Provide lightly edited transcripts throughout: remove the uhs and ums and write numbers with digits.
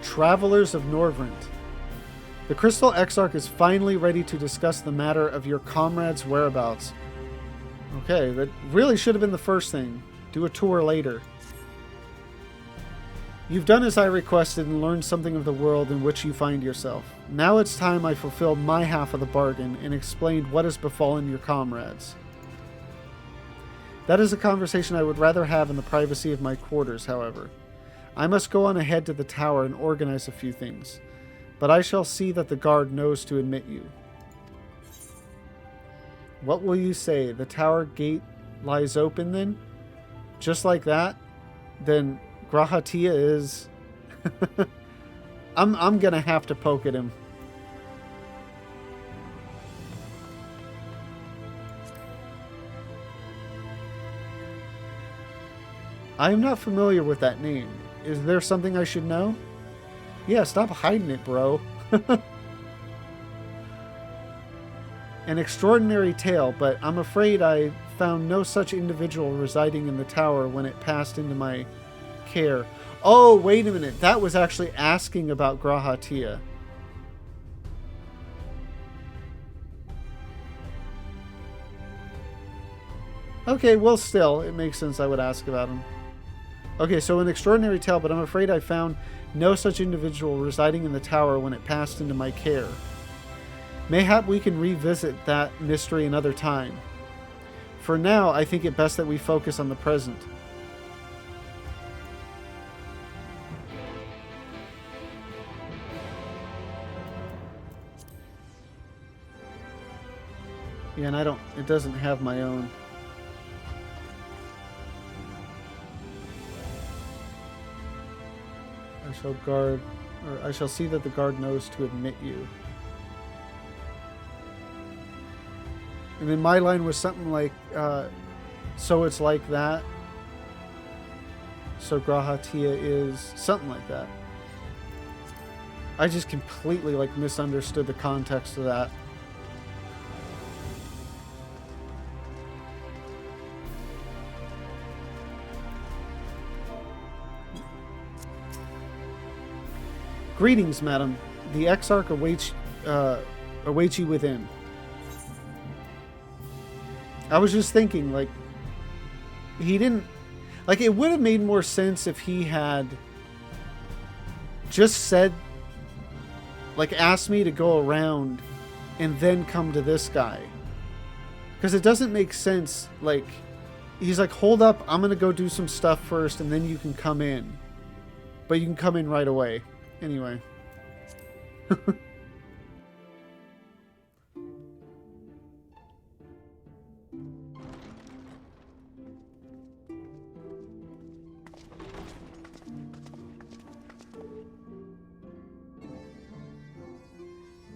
Travelers of Norvrent. The Crystal Exarch is finally ready to discuss the matter of your comrade's whereabouts. Okay, that really should have been the first thing. Do a tour later. You've done as I requested and learned something of the world in which you find yourself. Now it's time I fulfilled my half of the bargain and explained what has befallen your comrades. That is a conversation I would rather have in the privacy of my quarters, however. I must go on ahead to the tower and organize a few things, but I shall see that the guard knows to admit you. What will you say? The tower gate lies open then? Just like that? Then Grahatia is... I'm gonna have to poke at him. I am not familiar with that name. Is there something I should know? Yeah, stop hiding it, bro. An extraordinary tale, but I'm afraid I found no such individual residing in the tower when it passed into my care. Oh, wait a minute. That was actually asking about Grahatia. Okay, well, still, it makes sense I would ask about him. Okay, so an extraordinary tale, but I'm afraid I found no such individual residing in the tower when it passed into my care. Mayhap we can revisit that mystery another time. For now, I think it best that we focus on the present. Yeah, and it doesn't have my own. I shall see that the guard knows to admit you. And then my line was something like, so it's like that. So Grahatia is something like that. I just completely misunderstood the context of that. Greetings, madam. The Exarch awaits you within. I was just thinking, he didn't... it would have made more sense if he had just said, asked me to go around and then come to this guy. Because it doesn't make sense, he's like, hold up, I'm going to go do some stuff first and then you can come in. But you can come in right away. Anyway.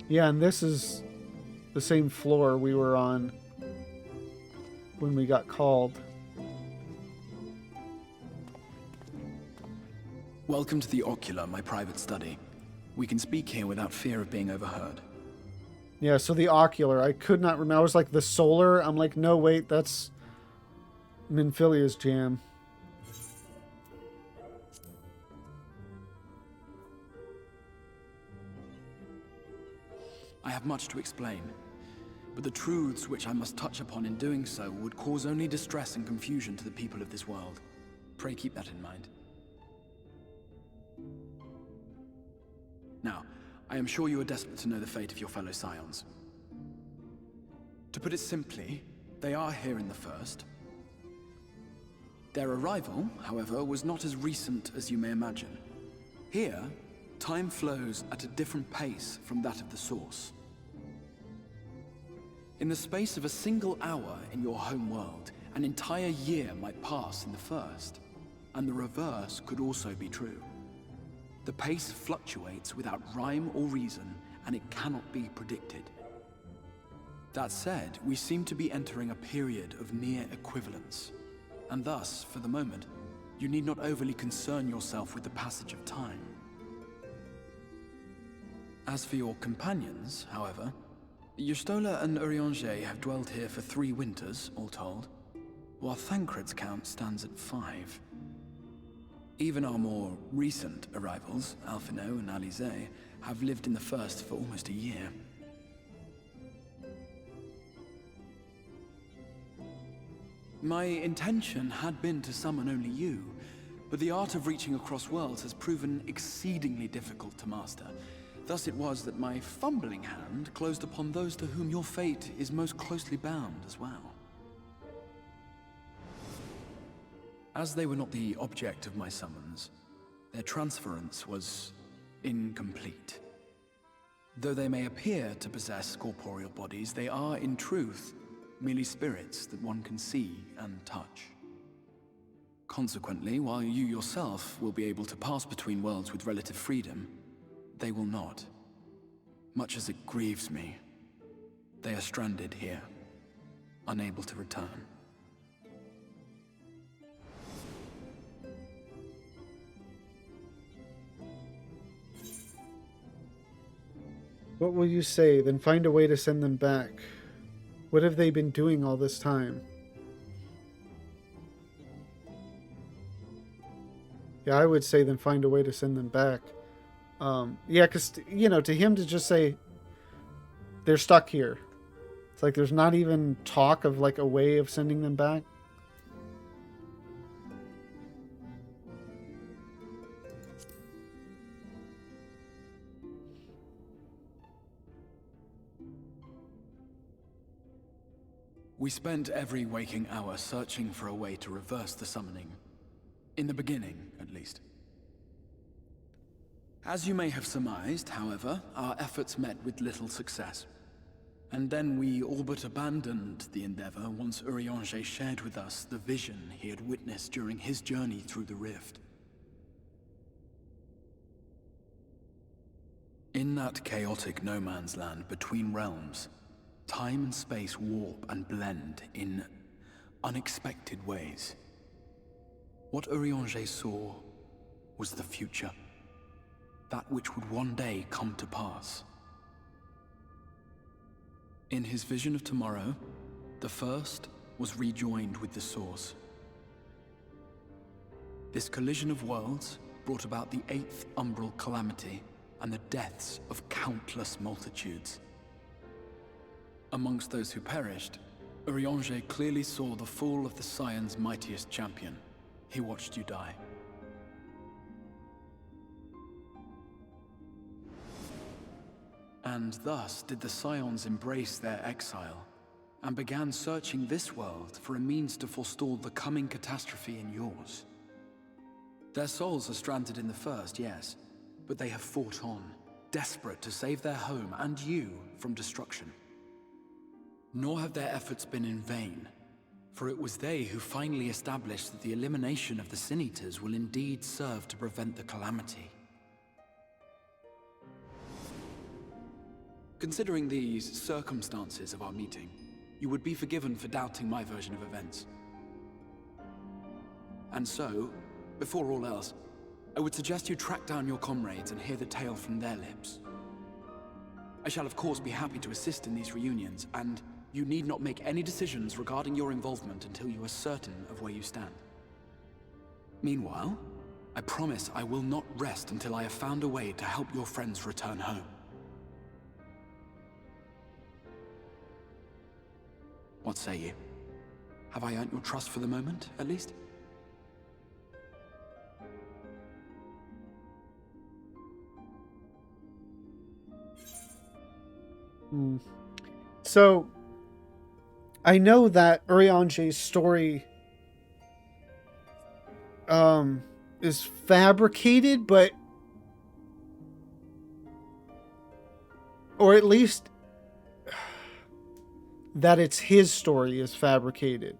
Yeah, and this is the same floor we were on when we got called. Welcome to the Ocular, my private study. We can speak here without fear of being overheard. Yeah, so the Ocular, I could not remember. I was like, the Solar? I'm like, no, wait, that's Minfilia's jam. I have much to explain, but the truths which I must touch upon in doing so would cause only distress and confusion to the people of this world. Pray keep that in mind. Now, I am sure you are desperate to know the fate of your fellow scions. To put it simply, they are here in the First. Their arrival, however, was not as recent as you may imagine. Here, time flows at a different pace from that of the Source. In the space of a single hour in your home world, an entire year might pass in the First, and the reverse could also be true. The pace fluctuates without rhyme or reason, and it cannot be predicted. That said, we seem to be entering a period of near equivalence, and thus, for the moment, you need not overly concern yourself with the passage of time. As for your companions, however, Yustola and Urianger have dwelled here for 3 winters, all told, while Thancred's count stands at 5. Even our more recent arrivals, Alphino and Alize, have lived in the First for almost a year. My intention had been to summon only you, but the art of reaching across worlds has proven exceedingly difficult to master. Thus it was that my fumbling hand closed upon those to whom your fate is most closely bound as well. As they were not the object of my summons, their transference was incomplete. Though they may appear to possess corporeal bodies, they are, in truth, merely spirits that one can see and touch. Consequently, while you yourself will be able to pass between worlds with relative freedom, they will not. Much as it grieves me, they are stranded here, unable to return. What will you say? Then find a way to send them back. What have they been doing all this time? Yeah, I would say then find a way to send them back. Yeah, because, to him to just say they're stuck here. It's like there's not even talk of like a way of sending them back. We spent every waking hour searching for a way to reverse the summoning. In the beginning, at least. As you may have surmised, however, our efforts met with little success. And then we all but abandoned the endeavor once Urianger shared with us the vision he had witnessed during his journey through the rift. In that chaotic no-man's land between realms, time and space warp and blend in unexpected ways. What Urianger saw was the future. That which would one day come to pass. In his vision of tomorrow, the First was rejoined with the Source. This collision of worlds brought about the 8th umbral calamity and the deaths of countless multitudes. Amongst those who perished, Urianger clearly saw the fall of the Scion's mightiest champion. He watched you die. And thus did the Scions embrace their exile, and began searching this world for a means to forestall the coming catastrophe in yours. Their souls are stranded in the First, yes, but they have fought on, desperate to save their home and you from destruction. Nor have their efforts been in vain, for it was they who finally established that the elimination of the Sin-Eaters will indeed serve to prevent the calamity. Considering these circumstances of our meeting, you would be forgiven for doubting my version of events. And so, before all else, I would suggest you track down your comrades and hear the tale from their lips. I shall of course be happy to assist in these reunions, and you need not make any decisions regarding your involvement until you are certain of where you stand. Meanwhile, I promise I will not rest until I have found a way to help your friends return home. What say you? Have I earned your trust for the moment, at least? So, I know that Urianger's story is fabricated, but... or at least... that it's his story is fabricated.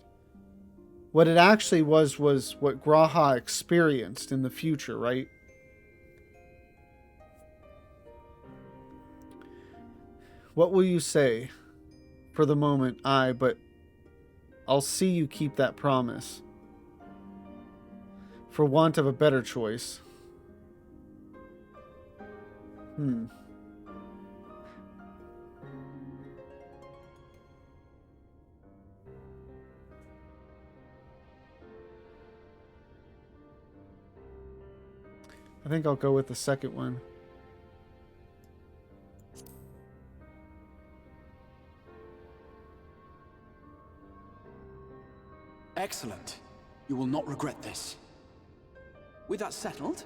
What it actually was what Graha experienced in the future, right? What will you say? For the moment, but I'll see you keep that promise. For want of a better choice. I think I'll go with the second one. Excellent. You will not regret this. With that settled,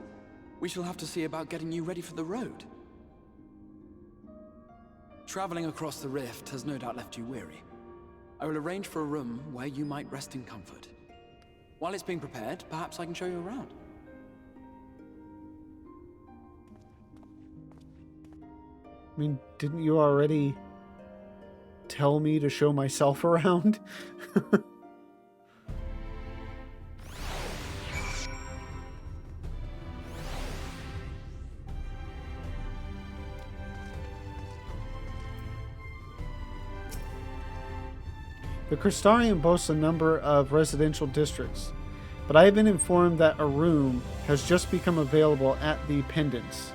we shall have to see about getting you ready for the road. Traveling across the rift has no doubt left you weary. I will arrange for a room where you might rest in comfort. While it's being prepared, perhaps I can show you around. I mean, didn't you already tell me to show myself around? The Crystarium boasts a number of residential districts, but I have been informed that a room has just become available at the Pendants,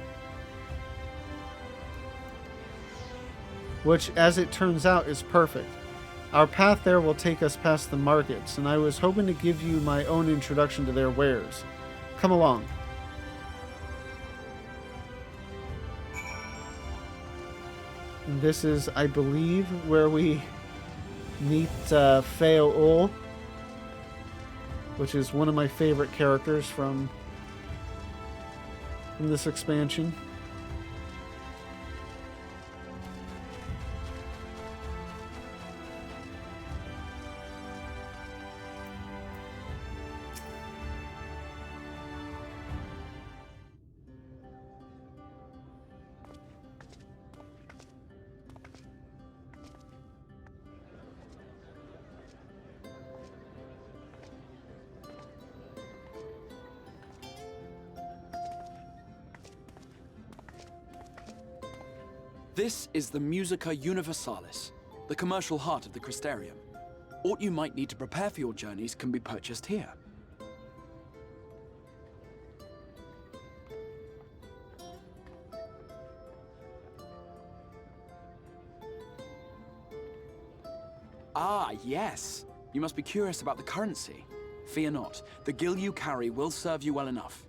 which, as it turns out, is perfect. Our path there will take us past the markets, and I was hoping to give you my own introduction to their wares. Come along. And this is, I believe, where we meet Feo Ul, which is one of my favorite characters from this expansion. This is the Musica Universalis, the commercial heart of the Crystarium. What you might need to prepare for your journeys can be purchased here. Ah, yes. You must be curious about the currency. Fear not. The gil you carry will serve you well enough.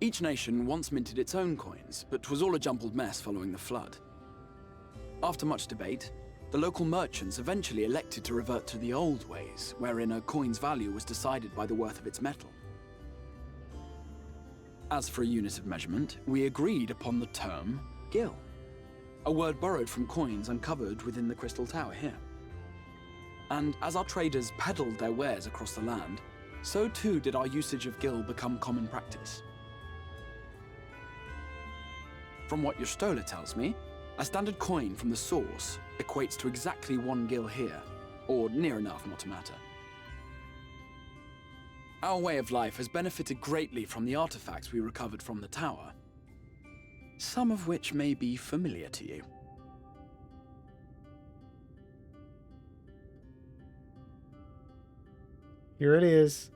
Each nation once minted its own coins, but was all a jumbled mess following the flood. After much debate, the local merchants eventually elected to revert to the old ways, wherein a coin's value was decided by the worth of its metal. As for a unit of measurement, we agreed upon the term gil, a word borrowed from coins uncovered within the Crystal Tower here. And as our traders peddled their wares across the land, so too did our usage of gil become common practice. From what your stola tells me, a standard coin from the source equates to exactly 1 gil here, or near enough not to matter. Our way of life has benefited greatly from the artifacts we recovered from the tower, some of which may be familiar to you. Here it is.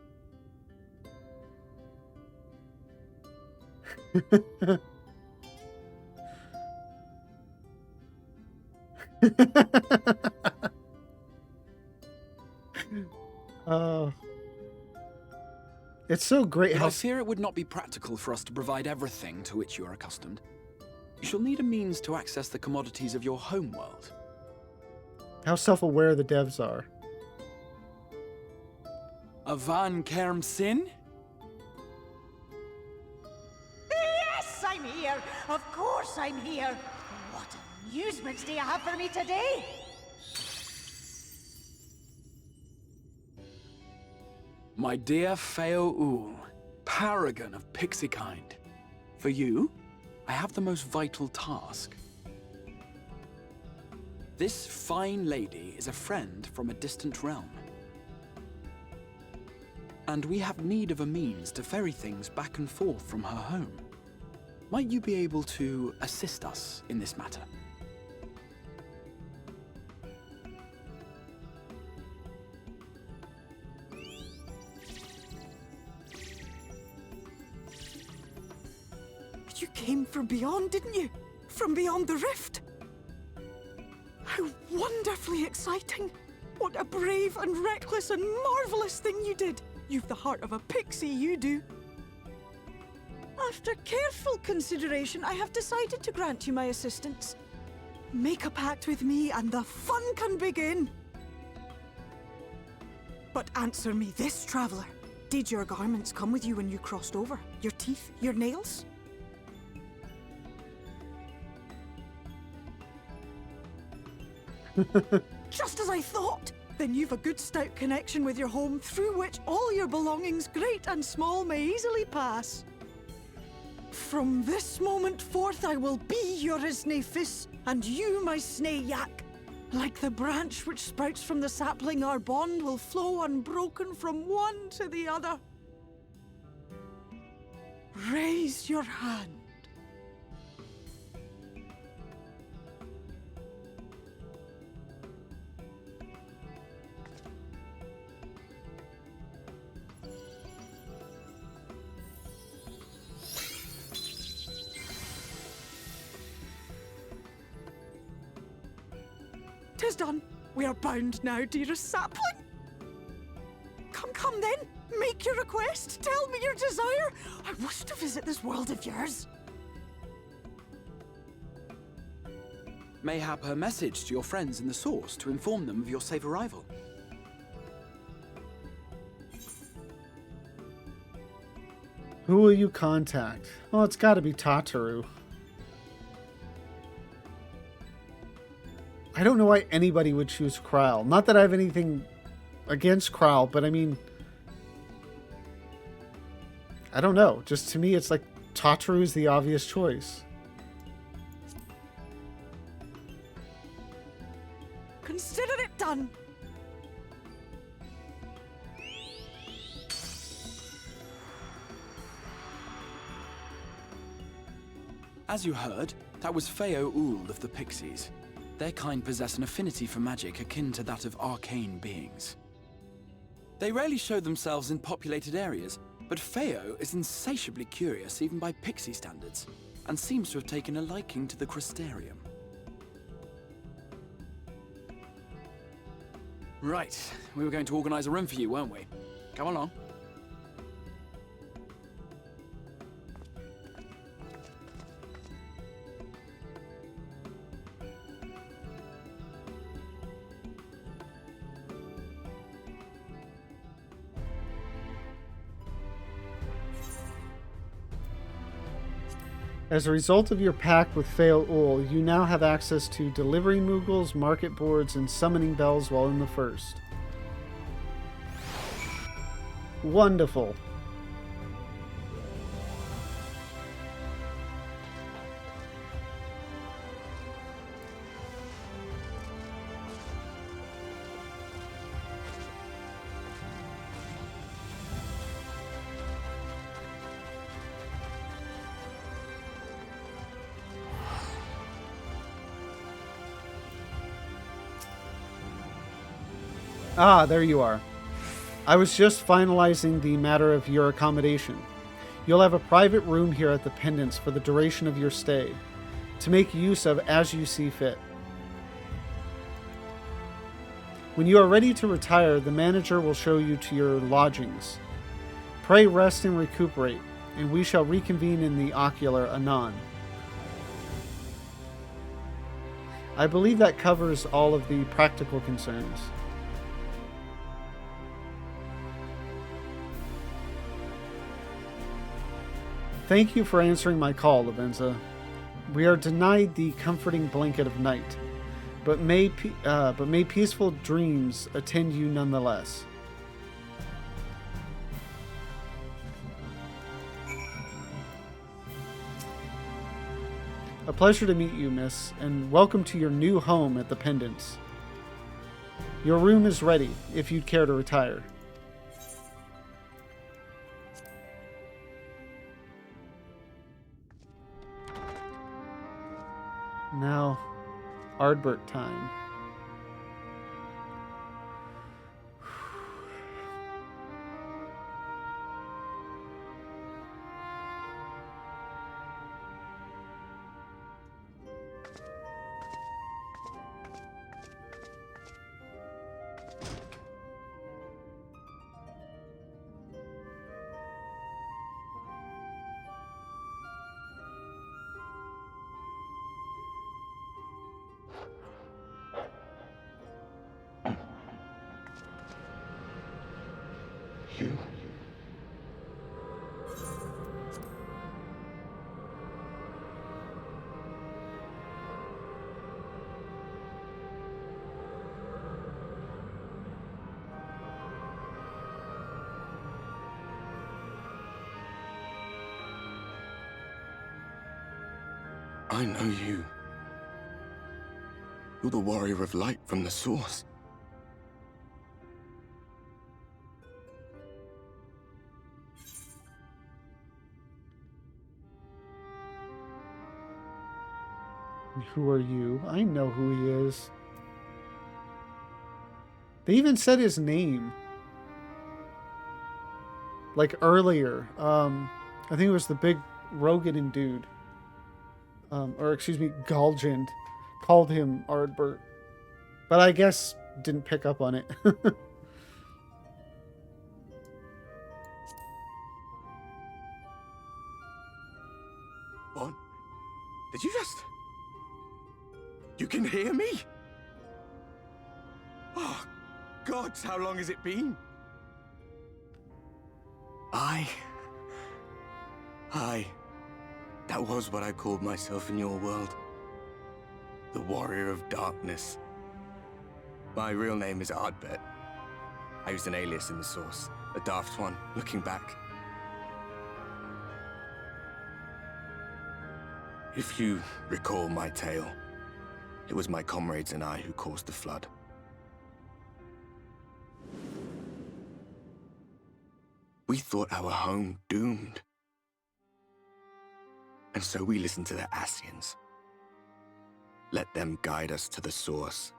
Oh. It's so great how... I fear it would not be practical for us to provide everything to which you are accustomed. You shall need a means to access the commodities of your homeworld. How self-aware the devs are. Avan Kerm Sin? Yes, I'm here. Of course I'm here. What amusements do you have for me today? My dear Feo Ul, paragon of pixie kind. For you, I have the most vital task. This fine lady is a friend from a distant realm. And we have need of a means to ferry things back and forth from her home. Might you be able to assist us in this matter? You came from beyond, didn't you? From beyond the rift? How wonderfully exciting! What a brave and reckless and marvelous thing you did! You've the heart of a pixie, you do. After careful consideration, I have decided to grant you my assistance. Make a pact with me and the fun can begin. But answer me this, traveler. Did your garments come with you when you crossed over? Your teeth? Your nails? Just as I thought! Then you've a good stout connection with your home through which all your belongings, great and small, may easily pass. From this moment forth I will be your Isne Fis, and you my Snae Yak. Like the branch which sprouts from the sapling, our bond will flow unbroken from one to the other. Raise your hand. Tis done. We are bound now, dearest sapling. Come then. Make your request. Tell me your desire. I wish to visit this world of yours. Mayhap a message to your friends in the Source to inform them of your safe arrival. Who will you contact? Well, it's got to be Tataru. I don't know why anybody would choose Kral. Not that I have anything against Kral, but I mean, I don't know. Just to me, it's like Tataru is the obvious choice. Consider it done. As you heard, that was Feo Ul of the Pixies. Their kind possess an affinity for magic akin to that of arcane beings. They rarely show themselves in populated areas, but Feo is insatiably curious even by pixie standards, and seems to have taken a liking to the crustarium. Right, we were going to organize a room for you, weren't we? Come along. As a result of your pact with Fail Ul, you now have access to delivery moogles, market boards, and summoning bells while in the first. Wonderful. Ah, there you are. I was just finalizing the matter of your accommodation. You'll have a private room here at the Pendants for the duration of your stay, to make use of as you see fit. When you are ready to retire, the manager will show you to your lodgings. Pray rest and recuperate, and we shall reconvene in the ocular anon. I believe that covers all of the practical concerns. Thank you for answering my call, Lavenza. We are denied the comforting blanket of night, but may peaceful dreams attend you nonetheless. A pleasure to meet you, miss, and welcome to your new home at the Pendants. Your room is ready, if you'd care to retire. Now, Ardbert time. You? I know you. You're the warrior of light from the source. Who are you? I know who he is. They even said his name. Like earlier. I think it was the big Rogan dude. Or excuse me, Galgent called him Ardbert. But I guess didn't pick up on it. What? Did you just... You can hear me? Oh, gods, how long has it been? That was what I called myself in your world. The Warrior of Darkness. My real name is Ardbert. I used an alias in the source, a daft one, looking back. If you recall my tale, it was my comrades and I who caused the flood. We thought our home doomed. And so we listened to the Ascians. Let them guide us to the source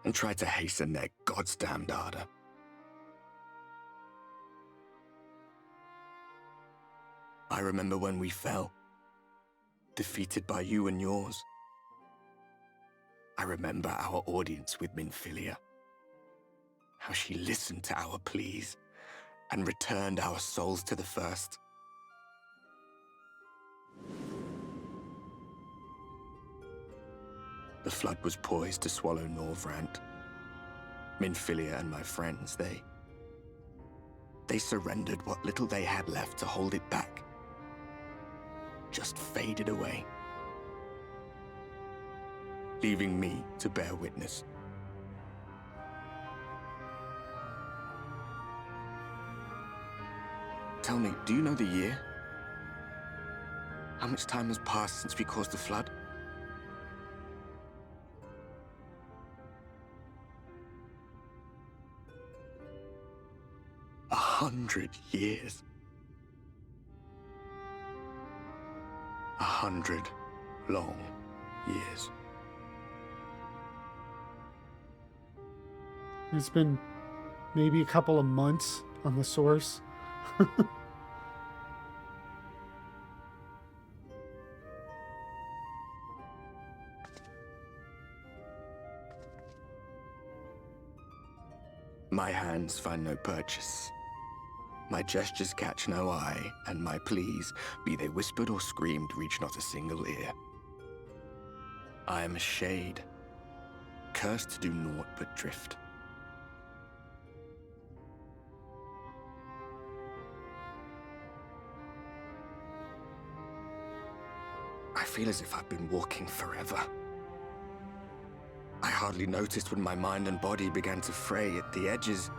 and tried to hasten their goddamned ardor. I remember when we fell, defeated by you and yours. I remember our audience with Minfilia, how she listened to our pleas and returned our souls to the first. The flood was poised to swallow Norvrant. Minfilia and my friends, they surrendered what little they had left to hold it back. Just faded away, leaving me to bear witness. Tell me, do you know the year? How much time has passed since we caused the flood? 100 years. 100 long years. It's been maybe a couple of months on the source. My hands find no purchase. My gestures catch no eye, and my pleas, be they whispered or screamed, reach not a single ear. I am a shade, cursed to do naught but drift. I feel as if I've been walking forever. I hardly noticed when my mind and body began to fray at the edges.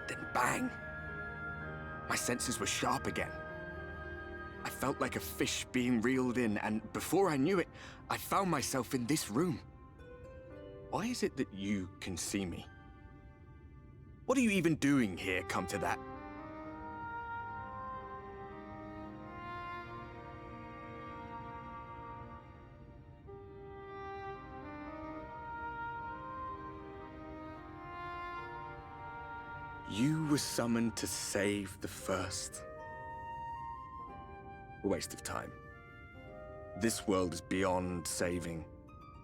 Then bang! My senses were sharp again. I felt like a fish being reeled in, and before I knew it, I found myself in this room. Why is it that you can see me? What are you even doing here, come to that? You were summoned to save the first. A waste of time. This world is beyond saving,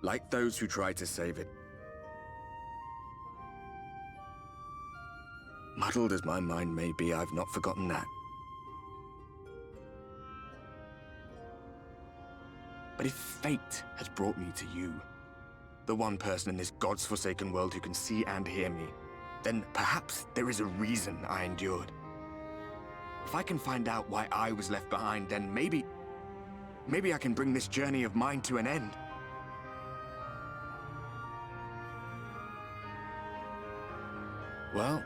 like those who try to save it. Muddled as my mind may be, I've not forgotten that. But if fate has brought me to you, the one person in this God's forsaken world who can see and hear me, then perhaps there is a reason I endured. If I can find out why I was left behind, then maybe I can bring this journey of mine to an end. Well,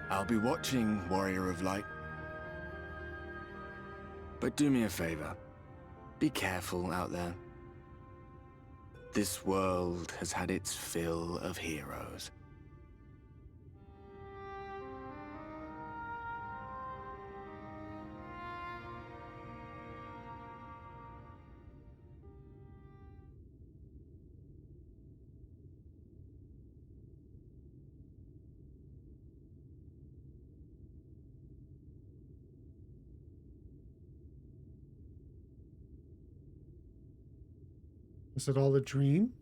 I'll be watching, Warrior of Light. But do me a favor. Be careful out there. This world has had its fill of heroes. Was it all a dream?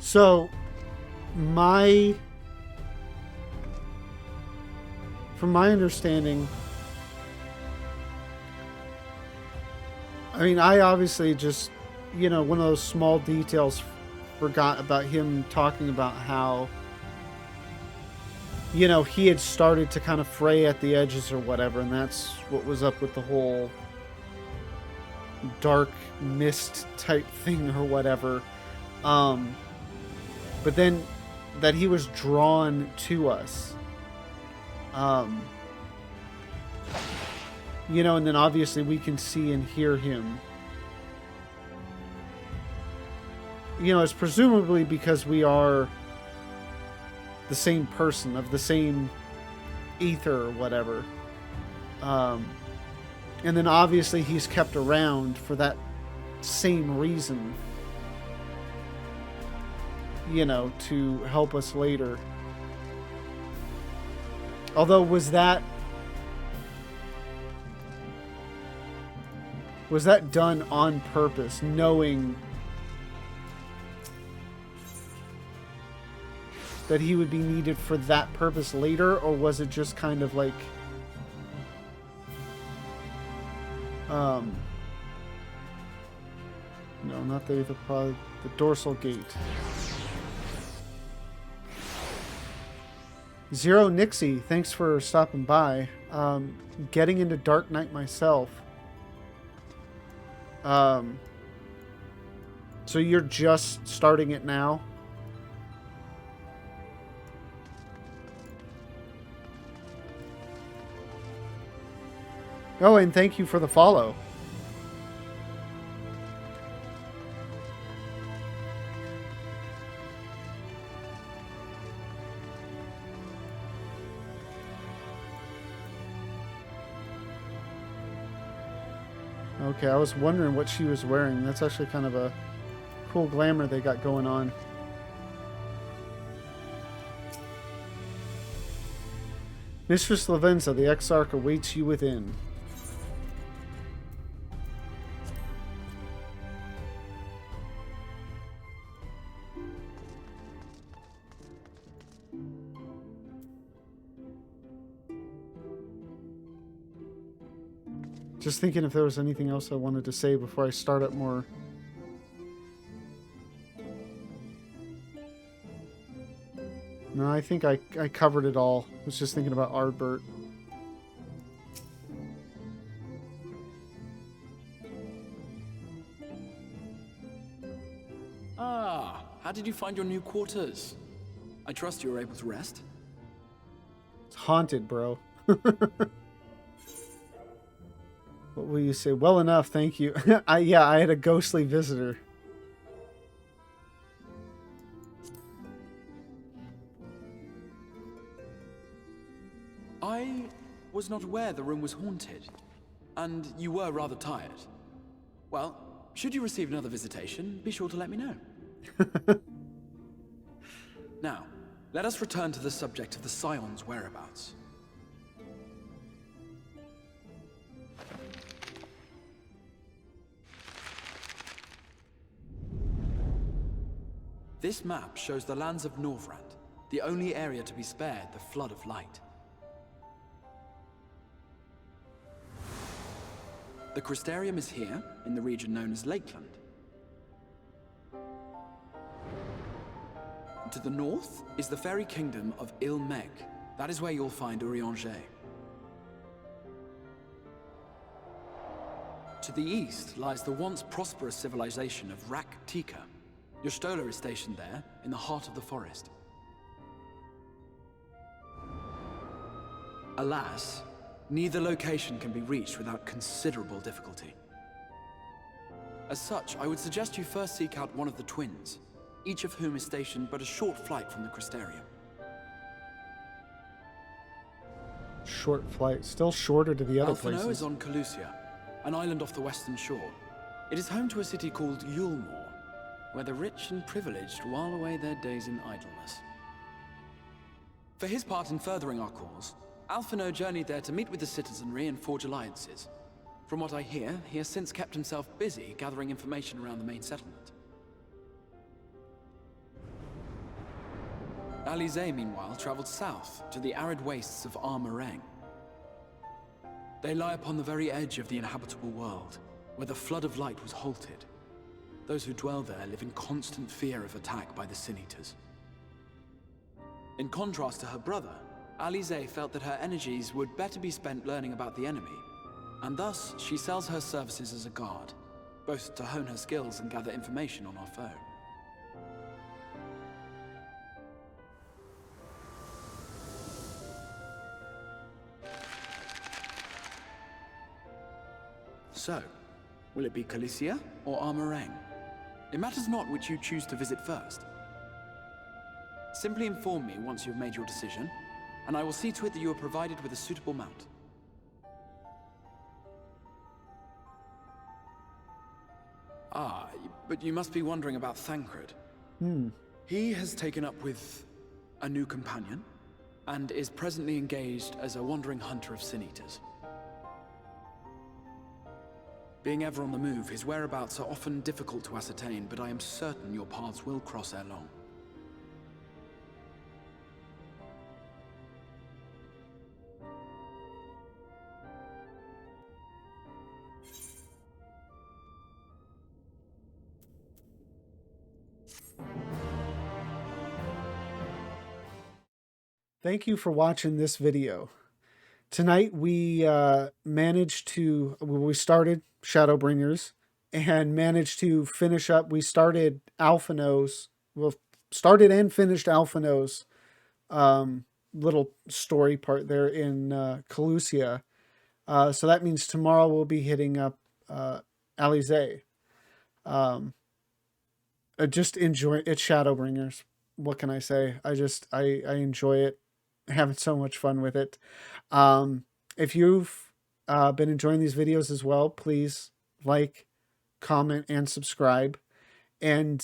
So, from my understanding, I mean, I obviously just, one of those small details forgot about him talking about how, he had started to kind of fray at the edges or whatever, and that's what was up with the whole dark mist type thing or whatever. But then that he was drawn to us. And then obviously we can see and hear him. It's presumably because we are the same person, of the same ether or whatever. And then obviously he's kept around for that same reason. To help us later. Although, was that done on purpose, knowing that he would be needed for that purpose later, or was it just kind of like no, not the dorsal gate. Zero Nixie, thanks for stopping by. Getting into Dark Knight myself. So you're just starting it now? Oh, and thank you for the follow. Okay, I was wondering what she was wearing. That's actually kind of a cool glamour they got going on. Mistress Lavenza, the Exarch awaits you within. Just thinking if there was anything else I wanted to say before I start up more. No, I think I covered it all. I was just thinking about Ardbert. Ah, how did you find your new quarters? I trust you were able to rest? It's haunted, bro. What will you say? Well enough, thank you. I had a ghostly visitor. I was not aware the room was haunted, and you were rather tired. Well, should you receive another visitation, be sure to let me know. Now, let us return to the subject of the Scion's whereabouts. This map shows the lands of Norvrand, the only area to be spared the flood of light. The Crystarium is here, in the region known as Lakeland. To the north is the fairy kingdom of Ilmeg. That is where you'll find Urianger. To the east lies the once prosperous civilization of Rak-Tika. Your Stola is stationed there, in the heart of the forest. Alas, neither location can be reached without considerable difficulty. As such, I would suggest you first seek out one of the twins, each of whom is stationed but a short flight from the Crystarium. Short flight. Still shorter to the other Alphino places. is on Calusia, an island off the western shore. It is home to a city called Yulmore, where the rich and privileged while away their days in idleness. For his part in furthering our cause, Alphino journeyed there to meet with the citizenry and forge alliances. From what I hear, he has since kept himself busy gathering information around the main settlement. Alize, meanwhile, traveled south to the arid wastes of Armareng. They lie upon the very edge of the inhabitable world, where the flood of light was halted. Those who dwell there live in constant fear of attack by the Sin Eaters. In contrast to her brother, Alize felt that her energies would better be spent learning about the enemy, and thus she sells her services as a guard, both to hone her skills and gather information on our foe. So, will it be Calicia or Armareng? It matters not which you choose to visit first. Simply inform me once you have made your decision, and I will see to it that you are provided with a suitable mount. Ah, but you must be wondering about Thancred. He has taken up with a new companion, and is presently engaged as a wandering hunter of Sin Eaters. Being ever on the move, his whereabouts are often difficult to ascertain, but I am certain your paths will cross ere long. Thank you for watching this video. Tonight we we started Shadowbringers and managed to finish up. We started Alphino's, started and finished Alphino's little story part there in Calusia. So that means tomorrow we'll be hitting up Alize. I just enjoy it. It's Shadowbringers. What can I say? I enjoy it. Having so much fun with it. If you've been enjoying these videos as well, please like, comment, and subscribe. And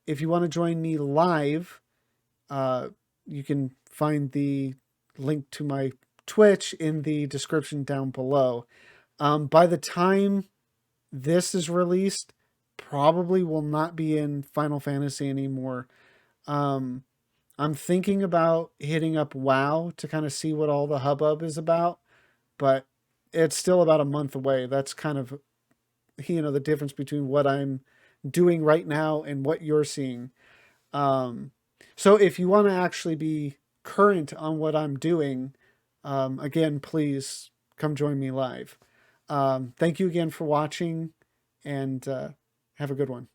if you want to join me live, you can find the link to my Twitch in the description down below. By the time this is released, probably will not be in Final Fantasy anymore. I'm thinking about hitting up WoW to kind of see what all the hubbub is about, but it's still about a month away. That's kind of, the difference between what I'm doing right now and what you're seeing. So if you want to actually be current on what I'm doing, again, please come join me live. Thank you again for watching, and have a good one.